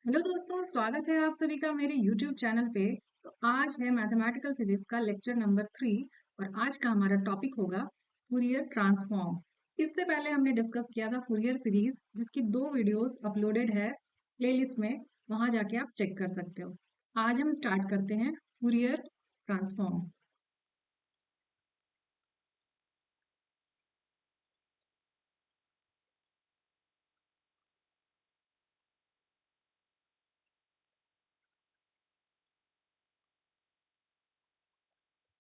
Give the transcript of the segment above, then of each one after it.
Hello दोस्तों, स्वागत है आप सभी का मेरे YouTube चैनल पे। तो आज है मैथमेटिकल फिजिक्स का लेक्चर नंबर 3 और आज का हमारा टॉपिक होगा फूरियर ट्रांसफॉर्म। इससे पहले हमने डिस्कस किया था फूरियर सीरीज, जिसकी 2 वीडियोस अपलोडेड है प्लेलिस्ट में, वहां जाके आप चेक कर सकते हो। आज हम स्टार्ट करते हैं फूरियर ट्रांसफॉर्म।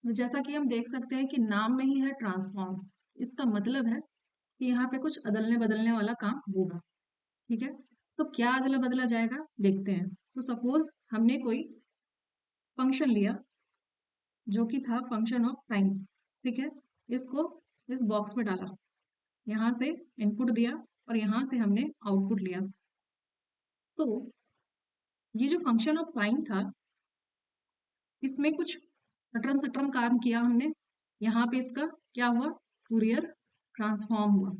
जैसा कि हम देख सकते हैं कि नाम में ही है ट्रांसफॉर्म। इसका मतलब है कि यहाँ पे कुछ अदलने बदलने वाला काम होगा। ठीक है, तो क्या अदला बदला जाएगा देखते हैं। तो सपोज हमने कोई फंक्शन लिया जो कि था फंक्शन ऑफ टाइम। ठीक है, इसको इस बॉक्स में डाला, यहाँ से इनपुट दिया और यहाँ से हमने आउटपुट लिया। तो ये जो फंक्शन ऑफ टाइम था, इसमें कुछ अटरम सटरम काम किया हमने। यहाँ पे इसका क्या हुआ, फूरियर ट्रांसफॉर्म हुआ।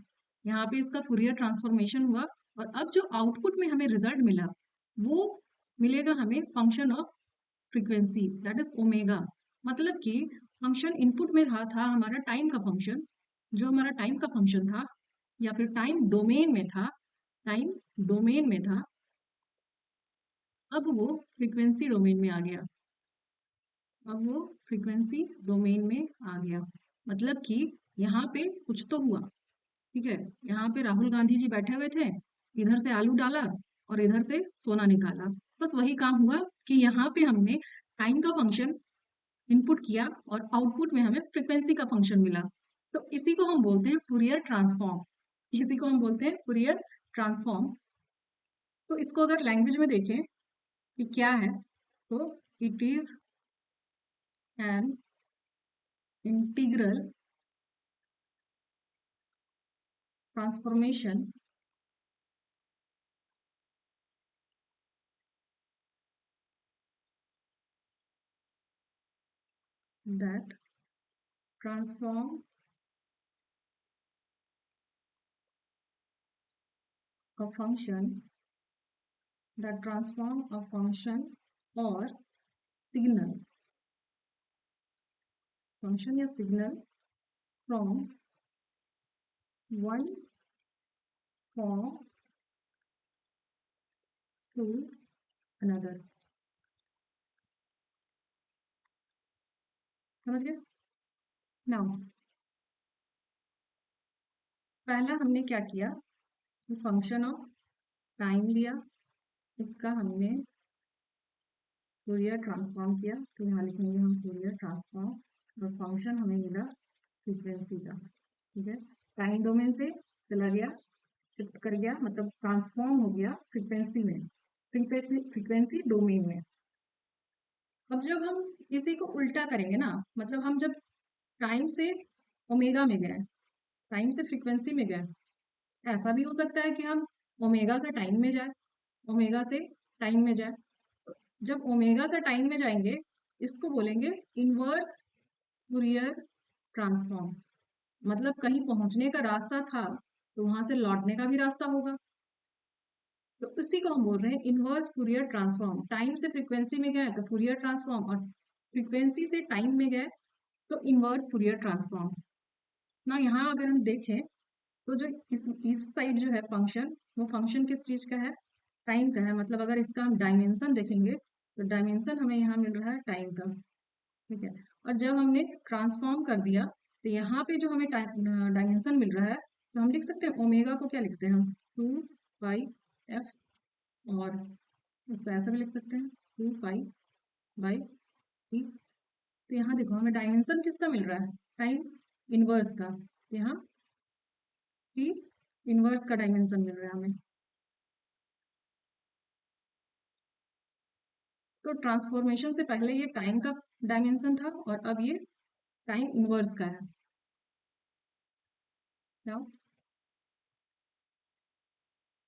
यहाँ पे इसका फूरियर ट्रांसफॉर्मेशन हुआ। और अब जो आउटपुट में हमें रिजल्ट मिला, वो मिलेगा हमें function of frequency, that is omega. मतलब कि फंक्शन इनपुट में था हमारा टाइम का फंक्शन, जो हमारा टाइम का फंक्शन था या फिर टाइम डोमेन में था, टाइम डोमेन में था, अब वो फ्रीक्वेंसी डोमेन में आ गया। अब वो फ्रीक्वेंसी डोमेन में आ गया। मतलब कि यहाँ पे कुछ तो हुआ। ठीक है, यहाँ पे राहुल गांधी जी बैठे हुए थे, इधर से आलू डाला और इधर से सोना निकाला। बस वही काम हुआ कि यहाँ पे हमने टाइम का फंक्शन इनपुट किया और आउटपुट में हमें फ्रीक्वेंसी का फंक्शन मिला। तो इसी को हम बोलते हैं फूरियर ट्रांसफॉर्म। इसी को हम बोलते हैं फूरियर ट्रांसफॉर्म। तो इसको अगर लैंग्वेज में देखें कि क्या है, तो it is an integral transformation that transform a function that transform a function or signal, function या signal from one form to another। समझ गए? नाउ पहला हमने क्या किया कि फंक्शन ऑफ टाइम लिया, इसका हमने फूरियर ट्रांसफॉर्म किया। तो यहाँ लिखेंगे हम फूरियर ट्रांसफॉर्म और फंक्शन हमें मिला फ्रीक्वेंसी का। ठीक है, टाइम डोमेन से चला गया, शिफ्ट कर गया, मतलब ट्रांसफॉर्म हो गया फ्रीक्वेंसी में, फ्रीक्वेंसी डोमेन में। अब जब हम इसी को उल्टा करेंगे ना, मतलब हम जब टाइम से ओमेगा में गए, टाइम से फ्रीक्वेंसी में गए, ऐसा भी हो सकता है कि हम ओमेगा से टाइम में जाए, ओमेगा से टाइम में जाए। जब ओमेगा से टाइम में जाएंगे, इसको बोलेंगे इनवर्स फूरियर ट्रांसफॉर्म। मतलब कहीं पहुंचने का रास्ता था तो वहां से लौटने का भी रास्ता होगा। तो इसी को हम बोल रहे हैं इनवर्स फूरियर ट्रांसफॉर्म। टाइम से फ्रीक्वेंसी में गए तो फूरियर ट्रांसफॉर्म, और फ्रीक्वेंसी से टाइम में गए तो इनवर्स फूरियर ट्रांसफॉर्म। ना यहाँ अगर हम देखें तो जो इस साइड जो है फंक्शन, वो फंक्शन किस चीज का है, टाइम का है। मतलब अगर इसका हम डायमेंशन देखेंगे तो डायमेंशन हमें यहाँ मिल रहा है टाइम का। ठीक है, और जब हमने ट्रांसफॉर्म कर दिया तो यहाँ पे जो हमें डायमेंशन मिल रहा है, तो हम लिख सकते हैं ओमेगा को, क्या लिखते हैं हम, 2 पाई एफ। और इसको ऐसा भी लिख सकते हैं 2 पाई बाई टी। तो यहाँ देखो हमें डायमेंशन किसका मिल रहा है, टाइम इनवर्स का। तो यहाँ टी इनवर्स का डायमेंशन मिल रहा है हमें। तो ट्रांसफॉर्मेशन से पहले ये टाइम का डायमेंशन था और अब ये टाइम इनवर्स का है। नाउ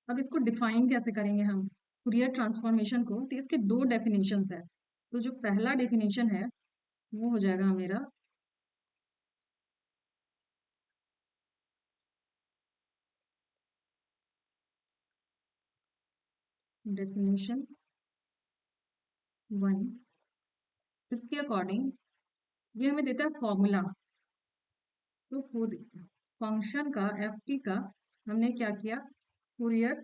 अब इसको डिफाइन कैसे करेंगे हम फूरियर ट्रांसफॉर्मेशन को, तो इसके 2 डेफिनेशंस है। तो जो पहला डेफिनेशन है वो हो जाएगा मेरा डेफिनेशन 1, इसके अकॉर्डिंग ये हमें देता है फॉर्मूला। तो फंक्शन का एफ टी का हमने क्या किया, फूरियर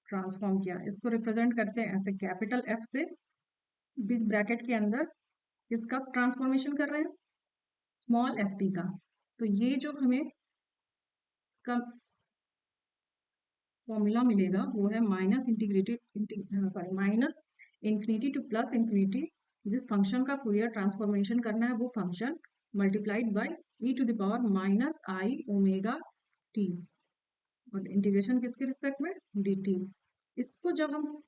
ट्रांसफॉर्म किया। इसको रिप्रेजेंट करते हैं ऐसे कैपिटल एफ से, बिग ब्रैकेट के अंदर इसका ट्रांसफॉर्मेशन कर रहे हैं स्मॉल एफ टी का। तो ये जो हमें इसका फॉर्मूला मिलेगा वो है minus integrated sorry minus infinity to plus infinity. जिस फंक्शन का फूरियर ट्रांसफॉर्मेशन करना है वो function multiplied by e to the power minus I omega t, और इंटीग्रेशन किसके रिस्पेक्ट में, डी टी। इसको जब हम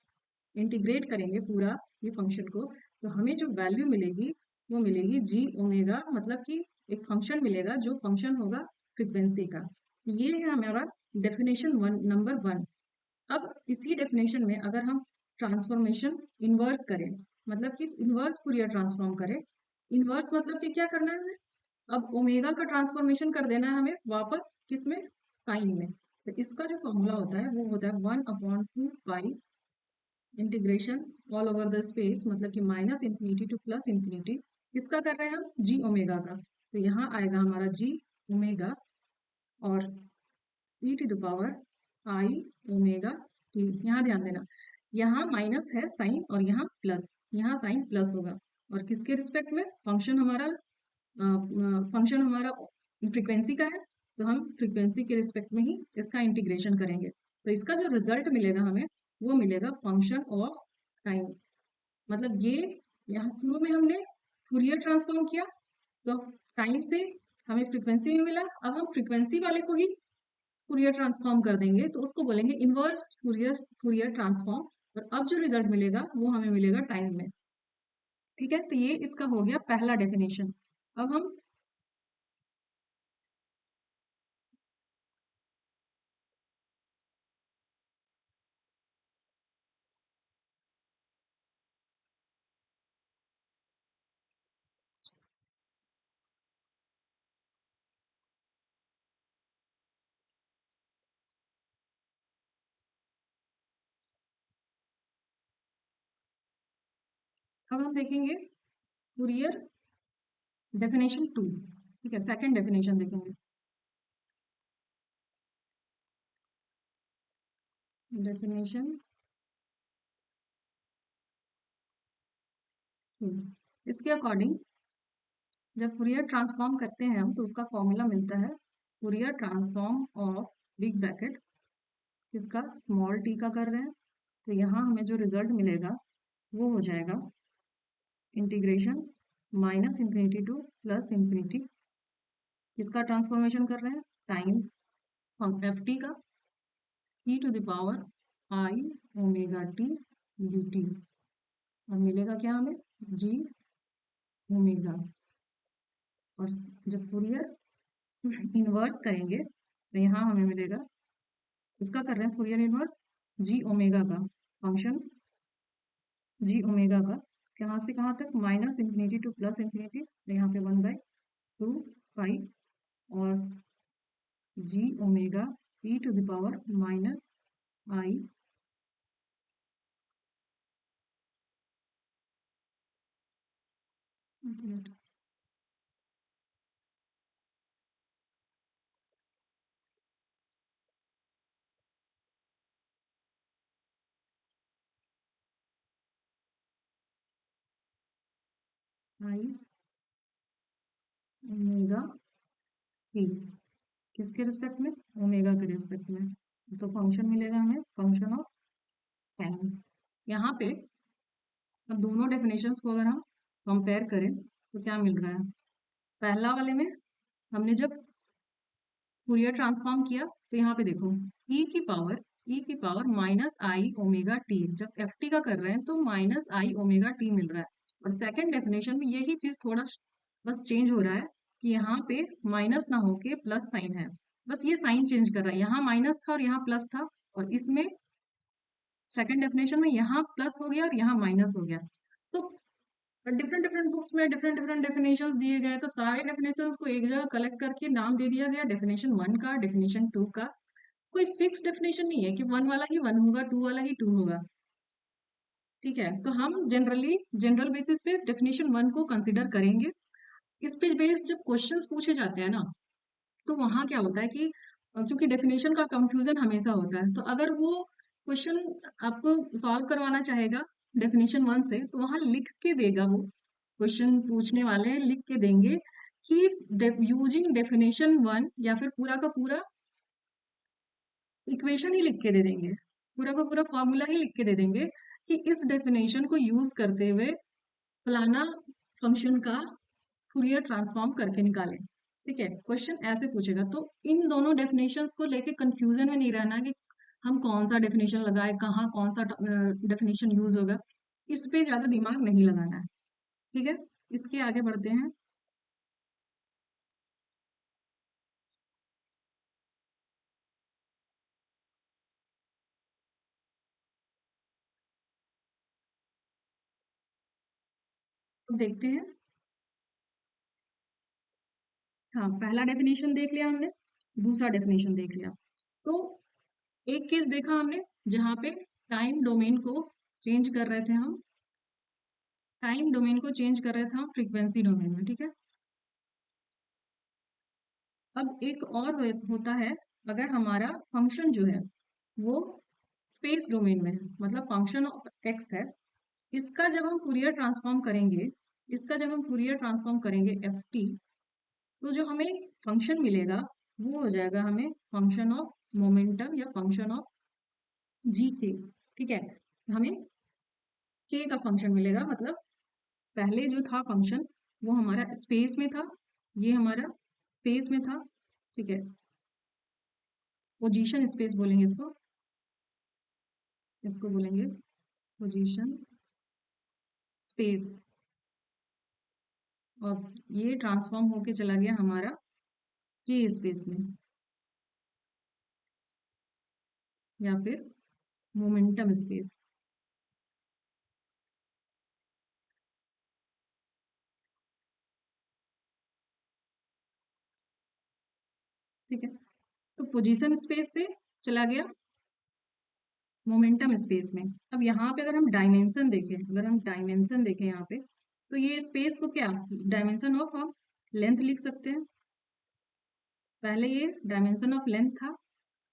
इंटीग्रेट करेंगे पूरा ये फंक्शन को, तो हमें जो वैल्यू मिलेगी वो मिलेगी जी ओमेगा, मतलब कि एक फंक्शन मिलेगा जो फंक्शन होगा फ्रीक्वेंसी का। ये है हमारा डेफिनेशन नंबर 1। अब इसी डेफिनेशन में अगर हम ट्रांसफॉर्मेशन इनवर्स करें, मतलब कि इनवर्स फूरियर ट्रांसफॉर्म करें, इनवर्स मतलब कि क्या करना है हमें, अब ओमेगा का ट्रांसफॉर्मेशन कर देना है हमें वापस किसमें, साइन में। तो इसका जो फॉर्मूला होता है वो होता है 1/2 पाई integration all over the space, मतलब कि minus infinity to plus infinity. किसका कर रहे हैं हम, जी ओमेगा का। तो यहाँ आएगा हमारा जी ओमेगा और E to the power I omega T. यहाँ ध्यान देना, यहाँ माइनस है साइन और यहाँ प्लस, यहाँ साइन प्लस होगा। और किसके रिस्पेक्ट में, फंक्शन हमारा फ्रीक्वेंसी का है, तो हम फ्रीक्वेंसी के रिस्पेक्ट में ही इसका इंटीग्रेशन करेंगे। तो इसका जो रिजल्ट मिलेगा हमें वो मिलेगा फंक्शन ऑफ टाइम। मतलब ये यहाँ शुरू में हमने फूरियर ट्रांसफॉर्म किया तो टाइम से हमें फ्रीक्वेंसी में मिला, अब हम फ्रीक्वेंसी वाले को ही फूरियर ट्रांसफॉर्म कर देंगे तो उसको बोलेंगे इनवर्स फूरियर फूरियर ट्रांसफॉर्म। और अब जो रिजल्ट मिलेगा वो हमें मिलेगा टाइम में। ठीक है, तो ये इसका हो गया पहला डेफिनेशन। अब हम देखेंगे फूरियर डेफिनेशन 2। ठीक है, सेकंड डेफिनेशन देखेंगे। डेफिनेशन 2, इसके अकॉर्डिंग जब फूरियर ट्रांसफॉर्म करते हैं हम तो उसका फॉर्मूला मिलता है Fourier transform of big bracket, इसका स्मॉल टी का कर रहे हैं। तो यहाँ हमें जो रिजल्ट मिलेगा वो हो जाएगा integration minus infinity to plus infinity. इसका ट्रांसफॉर्मेशन कर रहे हैं टाइम एफ टी का, E to the power I omega T D T. और मिलेगा क्या हमें, जी ओमेगा। और जब फूरियर इनवर्स करेंगे तो यहाँ हमें मिलेगा, इसका कर रहे हैं फूरियर इनवर्स जी ओमेगा का फंक्शन, जी ओमेगा का कहाँ से कहाँ तक, minus infinity to plus infinity. तो यहाँ पे 1/2 पाई और G omega E to the power minus I I omega T, किसके रिस्पेक्ट में, ओमेगा के रिस्पेक्ट में। तो फंक्शन मिलेगा हमें फंक्शन ऑफ टाइम। यहाँ पे अब दोनों डेफिनेशंस को अगर हम कंपेयर करें तो क्या मिल रहा है, पहला वाले में हमने जब फूरियर ट्रांसफॉर्म किया तो यहाँ पे देखो ई की पावर माइनस आई ओमेगा टी, जब एफ टी का कर रहे हैं तो माइनस आई ओमेगा टी मिल रहा है। और सेकंड डेफिनेशन में यही चीज थोड़ा बस चेंज हो रहा है कि यहाँ पे माइनस ना होके प्लस साइन है, बस ये साइन चेंज कर रहा है, यहाँ माइनस था और यहाँ प्लस था। और इसमें सेकंड डेफिनेशन में यहाँ प्लस हो गया और यहाँ माइनस हो गया। तो डिफरेंट डिफरेंट बुक्स में डिफरेंट डिफरेंट डेफिनेशंस दिए गए, तो सारे डेफिनेशंस को एक जगह कलेक्ट करके नाम दे दिया गया डेफिनेशन 1 का, डेफिनेशन 2 का। कोई फिक्स डेफिनेशन नहीं है कि 1 वाला ही 1 होगा, 2 वाला ही 2 होगा। ठीक है, तो हम जनरल बेसिस पे डेफिनेशन वन को कंसिडर करेंगे। इस पे बेस्ड जब क्वेश्चंस पूछे जाते हैं ना, तो वहाँ क्या होता है कि क्योंकि डेफिनेशन का कंफ्यूजन हमेशा होता है, तो अगर वो क्वेश्चन आपको सॉल्व करवाना चाहेगा डेफिनेशन वन से, तो वहाँ लिख के देगा वो, क्वेश्चन पूछने वाले लिख के देंगे कि यूजिंग डेफिनेशन वन, या फिर पूरा का पूरा इक्वेशन ही लिख के दे देंगे, पूरा का पूरा फॉर्मूला ही लिख के दे देंगे कि इस डेफिनेशन को यूज करते हुए फलाना फंक्शन का फूरियर ट्रांसफॉर्म करके निकालें। ठीक है, क्वेश्चन ऐसे पूछेगा, तो इन दोनों डेफिनेशंस को लेके कंफ्यूजन में नहीं रहना कि हम कौन सा डेफिनेशन लगाए, कहाँ कौन सा डेफिनेशन यूज होगा, इस पे ज्यादा दिमाग नहीं लगाना है। ठीक है, इसके आगे बढ़ते हैं। तो देखते हैं। हाँ, पहला डेफिनेशन देख लिया हमने, दूसरा डेफिनेशन देख लिया। तो एक केस देखा हमने जहाँ पे टाइम डोमेन को चेंज कर रहे थे हम, टाइम डोमेन को चेंज कर रहे थे हम फ्रीक्वेंसी डोमेन में। ठीक है, अब एक और होता है, अगर हमारा फंक्शन जो है वो स्पेस डोमेन में है, मतलब फंक्शन ऑफ एक्स है, इसका जब हम फूरियर ट्रांसफॉर्म करेंगे, इसका जब हम फूरियर ट्रांसफॉर्म करेंगे एफ टी, तो जो हमें फंक्शन मिलेगा वो हो जाएगा हमें फंक्शन ऑफ मोमेंटम या फंक्शन ऑफ जी के। ठीक है, हमें के का फंक्शन मिलेगा, मतलब पहले जो था फंक्शन वो हमारा स्पेस में था, ये हमारा स्पेस में था। ठीक है, पोजीशन स्पेस बोलेंगे इसको, इसको बोलेंगे पोजीशन स्पेस। और ये ट्रांसफॉर्म होके चला गया हमारा के स्पेस में, या फिर मोमेंटम स्पेस। ठीक है, तो पोजीशन स्पेस से चला गया मोमेंटम स्पेस में। अब यहाँ पे अगर हम डायमेंशन देखें, अगर हम डायमेंशन देखें यहाँ पे, तो ये स्पेस को क्या डायमेंशन ऑफ हम लेंथ लिख सकते हैं। पहले ये डायमेंशन ऑफ लेंथ था,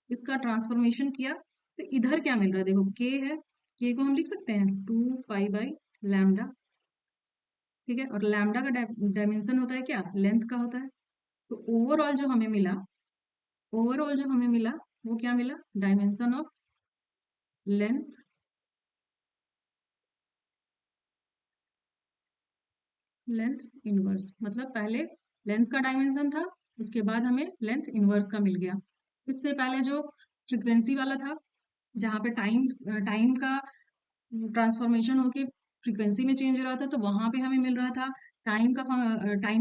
इसका ट्रांसफॉर्मेशन किया, तो इधर क्या मिल रहा है, देखो के है, के को हम लिख सकते हैं 2 पाई बाई लैम्डा। ठीक है, और लैम्डा का डायमेंशन होता है क्या, लेंथ का होता है। तो ओवरऑल जो हमें मिला वो क्या मिला, dimension of length, length inverse, मतलब पहले लेंथ का डायमेंशन था, उसके बाद हमें लेंथ इनवर्स का मिल गया। इससे पहले जो फ्रीक्वेंसी वाला था, जहाँ पे टाइम टाइम का ट्रांसफॉर्मेशन होके फ्रीक्वेंसी में चेंज हो रहा था, तो वहां पे हमें मिल रहा था टाइम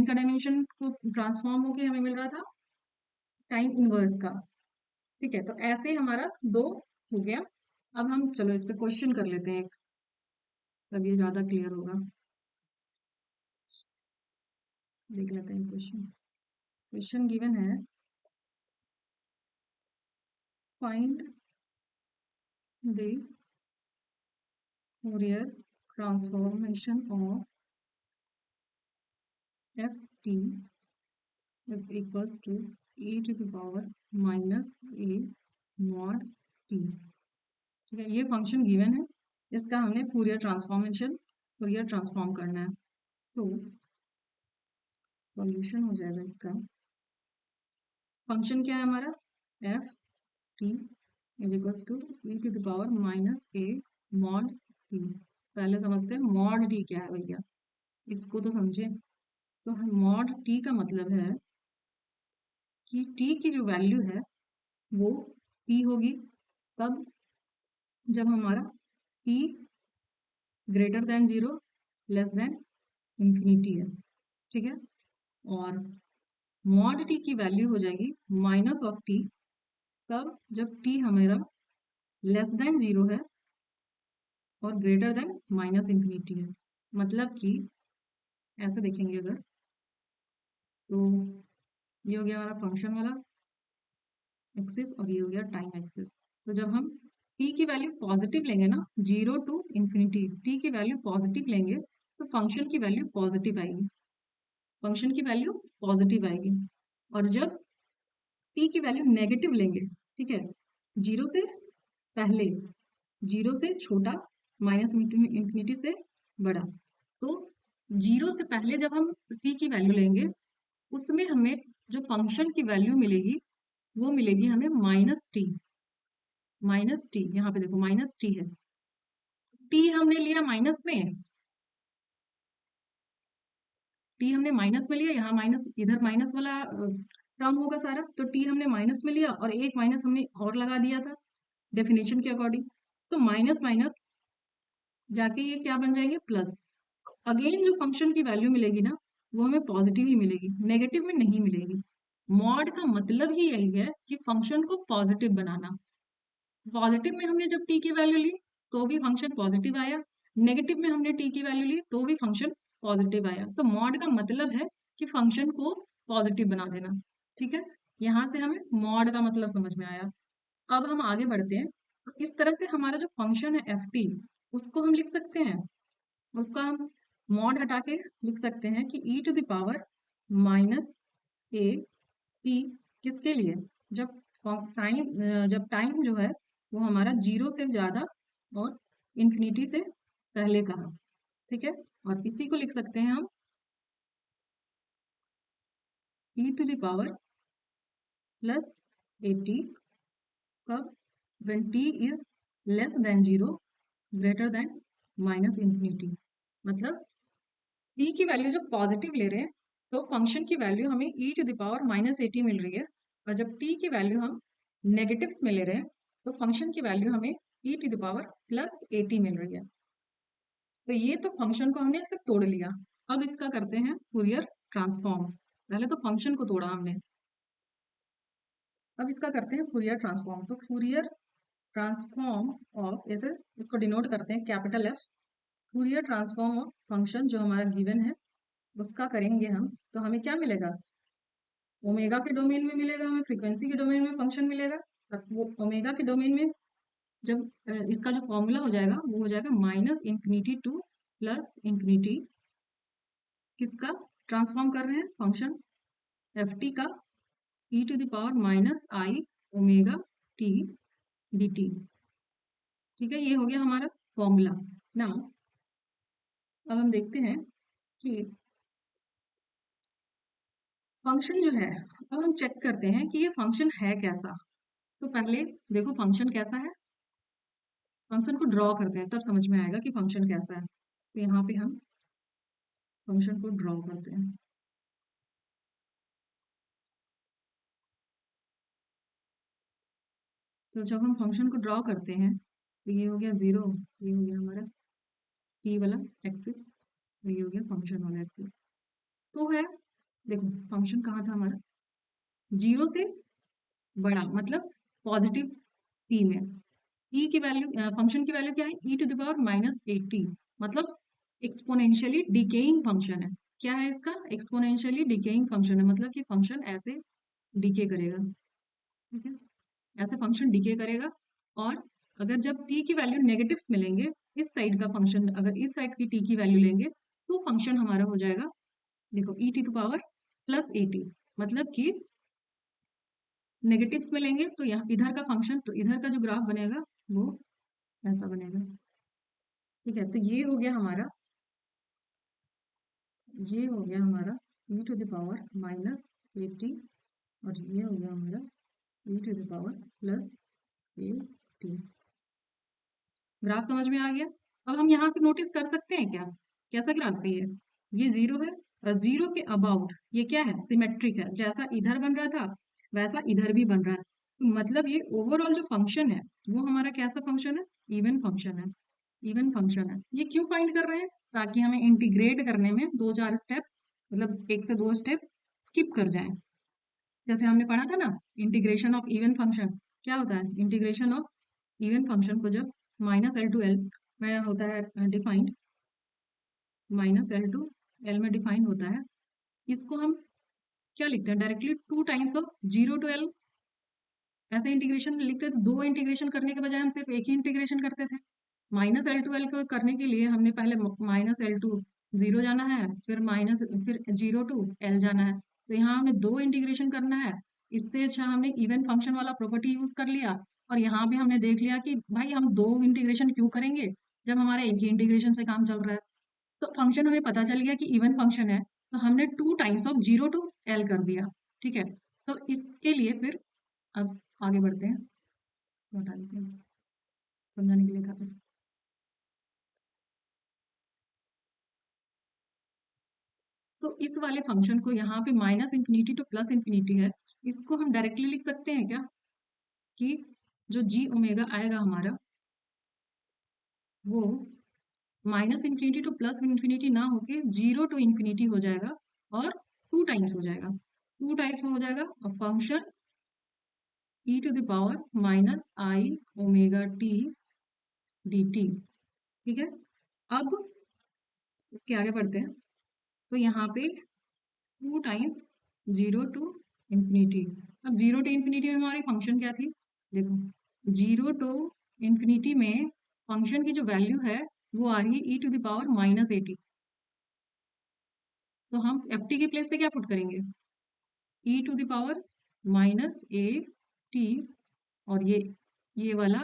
का डायमेंशन को ट्रांसफॉर्म होके हमें मिल रहा था टाइम इनवर्स का। ठीक है, तो ऐसे हमारा दो हो गया। अब हम चलो इस पे क्वेश्चन कर लेते हैं एक, तब ये ज्यादा क्लियर होगा। देख लेते हैं क्वेश्चन। क्वेश्चन गिवन है, find the Fourier transformation of f t is equals to e to the power minus a mod t। ठीक है, ये फंक्शन गिवन है, इसका हमने फूरियर ट्रांसफॉर्म करना है। तो सॉल्यूशन हो जाएगा इसका, फंक्शन क्या है हमारा, f t is equals to e to the power minus a mod t. पहले समझते हैं मॉड टी क्या है भैया, इसको तो समझे। तो मॉड टी का मतलब है कि टी की जो वैल्यू है वो टी होगी, तब जब हमारा T greater than zero, less than infinity है। ठीक है, और मॉड टी की वैल्यू हो जाएगी माइनस ऑफ टी, तब जब टी हमारा लेस देन जीरो है और ग्रेटर देन माइनस इंफिनिटी है। मतलब कि ऐसे देखेंगे अगर, तो ये हो गया हमारा फंक्शन वाला एक्सिस और ये हो गया टाइम एक्सिस। तो जब हम टी की वैल्यू पॉजिटिव लेंगे ना, 0 टू इंफिनिटी, टी की वैल्यू पॉजिटिव लेंगे तो फंक्शन की वैल्यू पॉजिटिव आएगी, फंक्शन की वैल्यू पॉजिटिव आएगी। और जब टी की वैल्यू नेगेटिव लेंगे, ठीक है, जीरो से पहले, जीरो से छोटा, माइनस इंफिनिटी से बड़ा, तो जीरो से पहले जब हम टी की वैल्यू लेंगे उसमें हमें जो फंक्शन की वैल्यू मिलेगी वो मिलेगी हमें माइनस टी, माइनस टी, यहाँ पे देखो माइनस टी है, टी हमने लिया माइनस में, टी हमने माइनस में लिया, यहाँ माइनस, इधर माइनस वाला टर्म होगा सारा, तो टी हमने माइनस में लिया और एक माइनस हमने और लगा दिया था डेफिनेशन के अकॉर्डिंग, तो माइनस माइनस जाके ये क्या बन जाएंगे, प्लस। अगेन जो फंक्शन की वैल्यू मिलेगी ना वो हमें पॉजिटिव ही मिलेगी, नेगेटिव में नहीं मिलेगी। मॉड का मतलब ही यही है कि फंक्शन को पॉजिटिव बनाना। पॉजिटिव में हमने जब टी की वैल्यू ली तो भी फंक्शन पॉजिटिव आया, नेगेटिव में हमने टी की वैल्यू ली तो भी फंक्शन पॉजिटिव आया। तो मॉड का मतलब है कि फंक्शन को पॉजिटिव बना देना। ठीक है, यहाँ से हमें मॉड का मतलब समझ में आया। अब हम आगे बढ़ते हैं। तो इस तरह से हमारा जो फंक्शन है एफ टी, उसको हम लिख सकते हैं, उसका हम मॉड हटा के लिख सकते हैं कि E to the power minus A T, किसके लिए, जब जब टाइम जो है वो हमारा जीरो से ज्यादा और इंफिनिटी से पहले का है। ठीक है, और इसी को लिख सकते हैं हम E to the power plus A T, कब, when t is less than zero, greater than minus infinity. मतलब t की वैल्यू जब पॉजिटिव ले रहे हैं तो फंक्शन की वैल्यू हमें e to the power minus AT मिल रही है, और जब t की वैल्यू हम नेगेटिव्स में ले रहे हैं तो फंक्शन की वैल्यू हमें e to the power plus AT मिल रही है। तो ये तो फंक्शन को हमने ऐसे तोड़ लिया। अब इसका करते हैं फूरियर ट्रांसफॉर्म। पहले तो फंक्शन को तोड़ा हमने, अब इसका करते हैं फूरियर ट्रांसफॉर्म। तो फूरियर ट्रांसफॉर्म ऑफ, ऐसे इसको डिनोट करते हैं capital F, Fourier transform of function जो हमारा गिवन है उसका करेंगे हम, तो हमें क्या मिलेगा, ओमेगा के डोमेन में मिलेगा, हमें फ्रीक्वेंसी के डोमेन में फंक्शन मिलेगा। अब वो ओमेगा के डोमेन में जब इसका जो फॉर्मूला हो जाएगा वो हो जाएगा minus infinity to plus infinity, किसका ट्रांसफॉर्म कर रहे हैं, फंक्शन एफ टी का, E to the power minus I omega T D T. ठीक है, ये हो गया हमारा फॉर्मूला। नाउ अब हम देखते हैं कि फंक्शन जो है, अब हम चेक करते हैं कि ये फंक्शन है कैसा। तो पहले देखो फंक्शन कैसा है, फंक्शन को ड्रॉ करते हैं तब समझ में आएगा कि फंक्शन कैसा है। तो यहाँ पे हम फंक्शन को ड्रॉ करते हैं। तो जब हम फंक्शन को ड्रॉ करते हैं तो ये हो गया जीरो, ये हो गया हमारा टी वाला एक्सिस, और ये हो गया फंक्शन वाला एक्सिस। तो है, देखो फंक्शन कहाँ था हमारा, जीरो से बड़ा, मतलब पॉजिटिव टी में, ई की वैल्यू, फंक्शन की वैल्यू क्या है, E to the power minus AT, मतलब एक्सपोनेंशियली डिकेइंग फंक्शन है। क्या है इसका, एक्सपोनेंशियली डिकेइंग फंक्शन है, मतलब कि फंक्शन ऐसे डिके करेगा। ठीक है, ऐसे फंक्शन डिके करेगा। और अगर जब टी की वैल्यू नेगेटिव्स मिलेंगे, इस साइड का फंक्शन, अगर इस साइड की टी की वैल्यू लेंगे तो फंक्शन हमारा हो जाएगा, देखो e t to power plus a t, मतलब कि नेगेटिव्स में लेंगे तो यहाँ इधर का फंक्शन, तो इधर का जो ग्राफ बनेगा वो ऐसा बनेगा। ठीक है, तो ये हो गया हमारा E to the power minus AT, और ये हो गया हमारा E to the power plus AT. Graph समझ में आ गया। अब हम यहाँ से नोटिस कर सकते हैं क्या, कैसा ग्राफ है ये जीरो है, और जीरो के अबाउट ये क्या है, सिमेट्रिक है, जैसा इधर बन रहा था वैसा इधर भी बन रहा है। तो मतलब ये ओवरऑल जो फंक्शन है वो हमारा कैसा फंक्शन है, इवन फंक्शन है, इवन फंक्शन है। ये क्यों फाइंड कर रहे हैं, ताकि हमें इंटीग्रेट करने में दो चार स्टेप, मतलब एक से दो स्टेप स्किप कर जाए। जैसे हमने पढ़ा था ना, इंटीग्रेशन ऑफ इवन फंक्शन, क्या होता है, इंटीग्रेशन ऑफ इवन फंक्शन को जब माइनस एल टू एल में होता है defined, minus l to l में डिफाइन होता है, इसको हम क्या लिखते हैं directly, two times of zero to l, ऐसे इंटीग्रेशन लिखते तो दो इंटीग्रेशन करने के बजाय हम सिर्फ एक ही इंटीग्रेशन करते थे। माइनस एल टू एल को करने के लिए हमने पहले माइनस एल टू जीरो जाना है, फिर जीरो टू एल जाना है। तो यहाँ हमने दो इंटीग्रेशन करना है। इससे अच्छा हमने इवन फंक्शन वाला प्रॉपर्टी यूज कर लिया, और यहाँ पे हमने देख लिया कि भाई हम दो इंटीग्रेशन क्यों करेंगे जब हमारे एक ही इंटीग्रेशन से काम चल रहा है। तो फंक्शन हमें पता चल गया कि इवन फंक्शन है, तो हमने two times of zero to l कर दिया। ठीक है, तो इसके लिए फिर अब आगे बढ़ते हैं। हटा देते हैं, समझाने के लिए था बस। तो इस वाले फंक्शन को यहाँ पे minus infinity to plus infinity है, इसको हम डायरेक्टली लिख सकते हैं क्या, कि जो जी ओमेगा आएगा हमारा वो minus infinity to plus infinity ना होके जीरो टू इंफिनिटी हो जाएगा, और टू टाइम्स हो जाएगा। टू टाइम्स में हो जाएगा और function e to the power minus I omega T D T. ठीक है, अब इसके आगे बढ़ते हैं। तो यहाँ पे two times zero to infinity. अब जीरो टू इंफिनिटी में हमारी फंक्शन क्या थी, देखो, जीरो टू इंफिनिटी में फंक्शन की जो वैल्यू है वो आ रही है E to the power minus AT. तो हम एफ टी की प्लेस पे क्या पुट करेंगे, E to the power minus A T, और ये वाला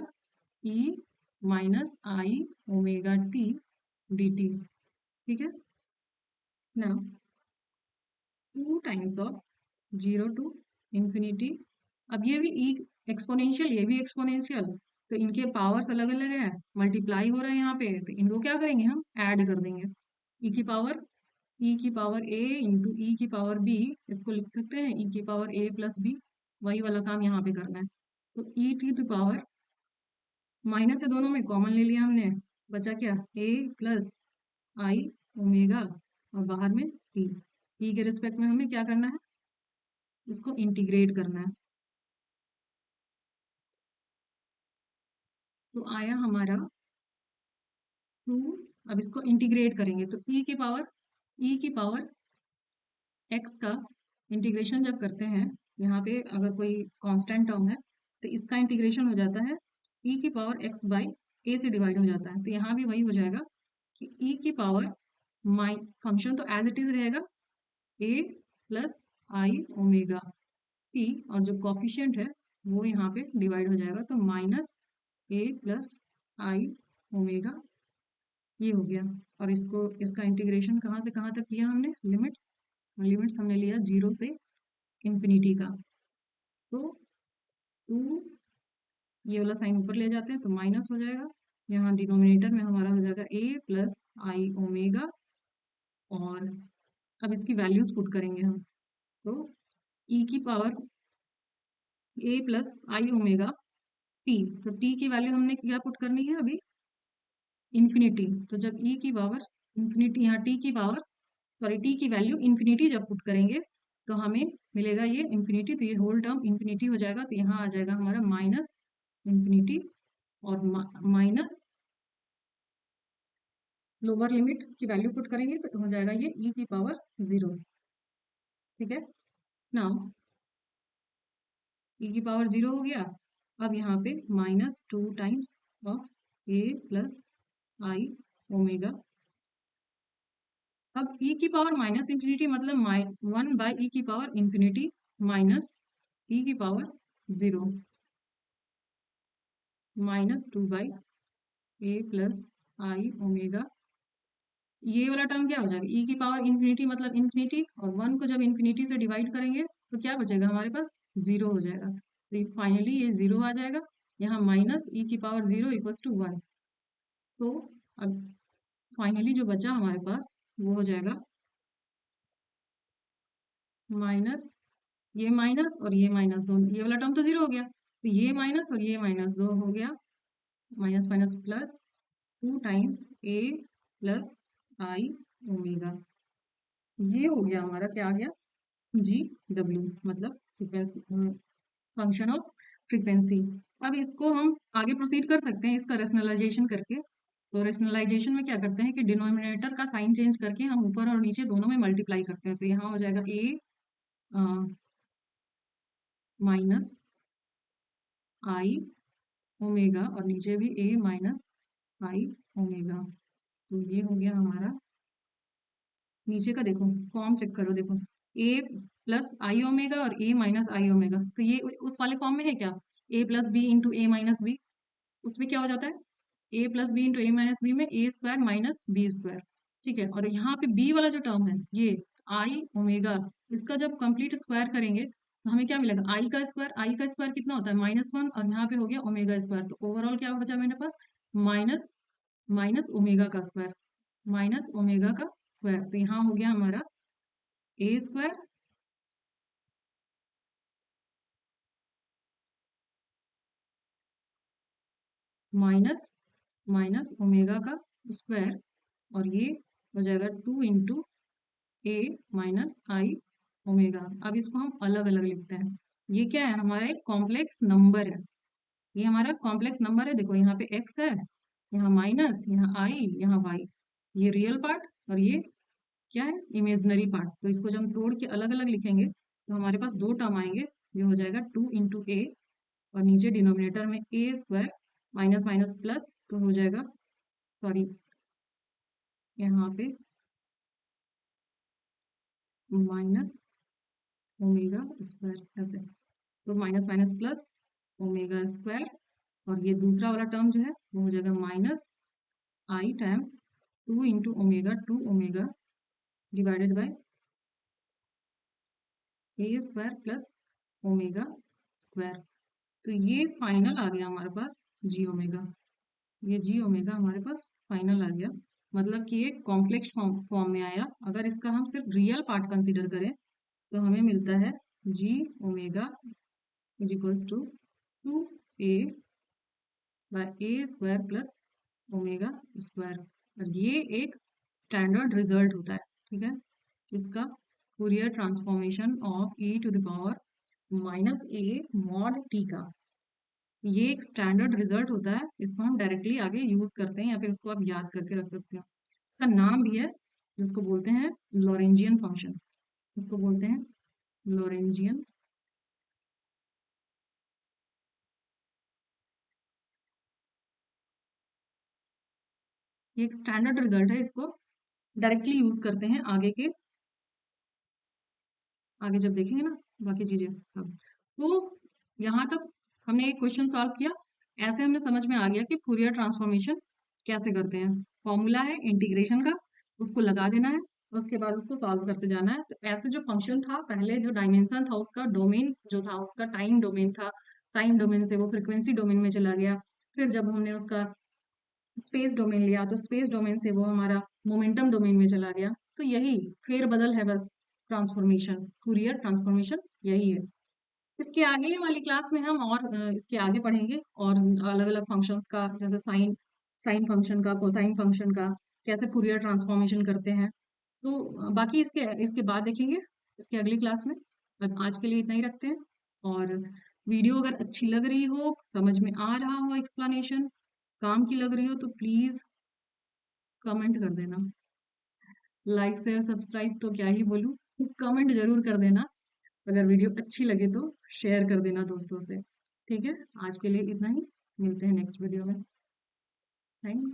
ई माइनस आई ओमेगा टी डी टी। ठीक है ना, two times of zero to infinity. अब ये भी ई एक्सपोनेंशियल, ये भी एक्सपोनेंशियल, तो इनके पावर्स अलग अलग है, मल्टीप्लाई हो रहा है यहाँ पे, तो इनको क्या करेंगे, हम ऐड कर देंगे। ई की पावर ए इंटू ई की पावर बी, इसको लिख सकते हैं ई की पावर ए प्लस बी। वही वाला काम यहाँ पे करना है। तो ई टू पावर माइनस से दोनों में कॉमन ले लिया हमने, बचा क्या, ए प्लस आई ओमेगा, और बाहर में टी। ई के रिस्पेक्ट में हमें क्या करना है, इसको इंटीग्रेट करना है। तो आया हमारा टू। अब इसको इंटीग्रेट करेंगे तो ई की पावर एक्स का इंटीग्रेशन जब करते हैं, यहाँ पे अगर कोई कांस्टेंट टर्म है तो इसका इंटीग्रेशन हो जाता है ई की पावर एक्स बाई ए से डिवाइड हो जाता है। तो यहाँ भी वही हो जाएगा कि ई की पावर माइ फंक्शन तो एज इट इज रहेगा, ए प्लस आई ओमेगा टी, और जो कॉफिशियंट है वो यहाँ पे डिवाइड हो जाएगा, तो minus A plus I omega, ये हो गया। और इसको इसका इंटीग्रेशन कहाँ से कहाँ तक किया हमने, लिमिट्स, लिमिट्स हमने लिया जीरो से इंफिनिटी का। तो टू, ये वाला साइन ऊपर ले जाते हैं तो माइनस हो जाएगा, यहाँ डिनोमिनेटर में हमारा हो जाएगा ए प्लस आई ओमेगा, और अब इसकी वैल्यूज पुट करेंगे हम। तो ई की power A plus I omega T, तो टी की वैल्यू हमने क्या पुट करनी है अभी, इंफिनिटी। तो जब ई की पावर इंफिनिटी, यहाँ टी की पावर, सॉरी टी की वैल्यू इंफिनिटी जब पुट करेंगे तो हमें मिलेगा ये इंफिनिटी, तो ये होल टर्म इंफिनिटी हो जाएगा, तो यहाँ आ जाएगा हमारा माइनस इंफिनिटी, और माइनस लोअर लिमिट की वैल्यू पुट करेंगे तो हो जाएगा ये ई की पावर जीरो। ठीक है ना, ई की पावर जीरो हो गया। अब यहाँ पे minus two times of A plus I omega. अब e की पावर माइनस इंफिनिटी मतलब वन बाई ई की पावर इंफिनिटी माइनस ई की power zero, minus two by A plus I omega. ये वाला टर्म क्या हो जाएगा, ई की पावर इंफिनिटी मतलब इंफिनिटी, और वन को जब इंफिनिटी से डिवाइड करेंगे तो क्या बचेगा हमारे पास, जीरो हो जाएगा। तो फाइनली ये जीरो आ जाएगा, यहाँ माइनस ई की power zero equals to one. तो अब फाइनली जो बचा हमारे पास वो हो जाएगा माइनस, ये माइनस और ये माइनस, दोनों ये वाला टर्म तो जीरो हो गया, तो ये माइनस और ये माइनस दो हो गया, minus minus plus two times A plus I omega. ये हो गया हमारा, क्या आ गया, जी डब्ल्यू, मतलब फ्रीक्वेंसी, फंक्शन ऑफ फ्रीक्वेंसी। अब इसको हम आगे प्रोसीड कर सकते हैं इसका रेशनलाइजेशन करके। तो रेशनलाइजेशन में क्या करते हैं कि डिनोमिनेटर का साइन चेंज करके हम ऊपर और नीचे दोनों में मल्टीप्लाई करते हैं, तो यहाँ हो जाएगा ए माइनस आई ओमेगा और नीचे भी ए माइनस आई ओमेगा। तो ये हो गया हमारा, नीचे का देखो फॉर्म चेक करो, देखो ए प्लस आई ओमेगा और ए माइनस आई ओमेगा, तो ये उस वाले फॉर्म में है क्या, ए प्लस बी इंटू ए माइनस बी, उसमें क्या हो जाता है ए प्लस बी इंटू ए माइनस बी में ए स्क्वायर माइनस बी स्क्वायर। ठीक है, और यहाँ पे बी वाला जो टर्म है ये आई ओमेगा, इसका जब कंप्लीट स्क्वायर करेंगे तो हमें क्या मिलेगा, आई का स्क्वायर कितना होता है -1 और यहाँ पे हो गया ओमेगा स्क्वायर, तो ओवरऑल क्या बचा मेरे पास माइनस माइनस ओमेगा का स्क्वायर, माइनस ओमेगा का स्क्वायर, तो यहाँ हो गया हमारा ए स्क्वायर माइनस माइनस ओमेगा का स्क्वायर, और ये हो जाएगा 2 इंटू ए माइनस आई ओमेगा। अब इसको हम अलग अलग लिखते हैं, ये क्या है हमारा एक कॉम्प्लेक्स नंबर है, ये हमारा कॉम्प्लेक्स नंबर है, देखो यहाँ पे एक्स है, यहाँ माइनस, यहाँ आई, यहाँ वाई, ये रियल पार्ट और ये क्या है इमेजिनरी पार्ट, तो इसको जब हम तोड़ के अलग अलग लिखेंगे तो हमारे पास दो टर्म आएंगे, ये हो जाएगा 2 इंटू ए और नीचे डिनोमिनेटर में ए स्क्वायर माइनस माइनस प्लस, तो हो जाएगा, सॉरी यहाँ पे माइनस ओमेगा स्क्वायर ऐसे, तो minus minus plus omega square, और ये दूसरा वाला टर्म जो है वो हो जाएगा minus I times 2 into omega, 2 omega divided by A square plus omega square, तो ये फाइनल आ गया हमारे पास जी ओमेगा, ये जी ओमेगा हमारे पास फाइनल आ गया, मतलब कि ये कॉम्प्लेक्स फॉर्म में आया। अगर इसका हम सिर्फ रियल पार्ट कंसीडर करें तो हमें मिलता है G omega is equals to 2 A by A square plus omega square, और ये एक स्टैंडर्ड रिजल्ट होता है, ठीक है, इसका Fourier transformation of e to the power minus a mod t का, ये एक स्टैंडर्ड रिजल्ट होता है, इसको हम डायरेक्टली आगे यूज करते हैं या फिर इसको आप याद करके रख सकते हो। इसका नाम भी है जिसको बोलते हैं लॉरेंजियन फंक्शन, इसको बोलते हैं लॉरेंजियन, ये एक स्टैंडर्ड रिजल्ट है, इसको डायरेक्टली यूज करते हैं आगे के, आगे जब देखेंगे ना बाकी चीजें तब। तो यहाँ तक हमने एक क्वेश्चन सॉल्व किया, ऐसे हमें समझ में आ गया कि फूरियर ट्रांसफॉर्मेशन कैसे करते हैं, फॉर्मूला है इंटीग्रेशन का, उसको लगा देना है, उसके बाद उसको सॉल्व करते जाना है। तो ऐसे जो फंक्शन था पहले, जो डायमेंशन था उसका डोमेन जो था उसका टाइम डोमेन था, टाइम डोमेन से वो फ्रिक्वेंसी डोमेन में चला गया, फिर जब हमने उसका स्पेस डोमेन लिया तो स्पेस डोमेन से वो हमारा मोमेंटम डोमेन में चला गया, तो यही फेर बदल है बस ट्रांसफॉर्मेशन, फूरियर ट्रांसफॉर्मेशन यही है। इसके आगे वाली क्लास में हम और इसके आगे पढ़ेंगे और अलग अलग फंक्शंस का, जैसे साइन साइन फंक्शन का, कोसाइन फंक्शन का, कैसे फूरियर ट्रांसफॉर्मेशन करते हैं, तो बाकी इसके इसके बाद देखेंगे इसके अगली क्लास में। अब आज के लिए इतना ही रखते हैं, और वीडियो अगर अच्छी लग रही हो, समझ में आ रहा हो, एक्सप्लेनेशन काम की लग रही हो, तो प्लीज कमेंट कर देना, लाइक शेयर सब्सक्राइब तो क्या ही बोलूँ, कमेंट जरूर कर देना, अगर वीडियो अच्छी लगे तो शेयर कर देना दोस्तों से। ठीक है, आज के लिए इतना ही, मिलते हैं नेक्स्ट वीडियो में। थैंक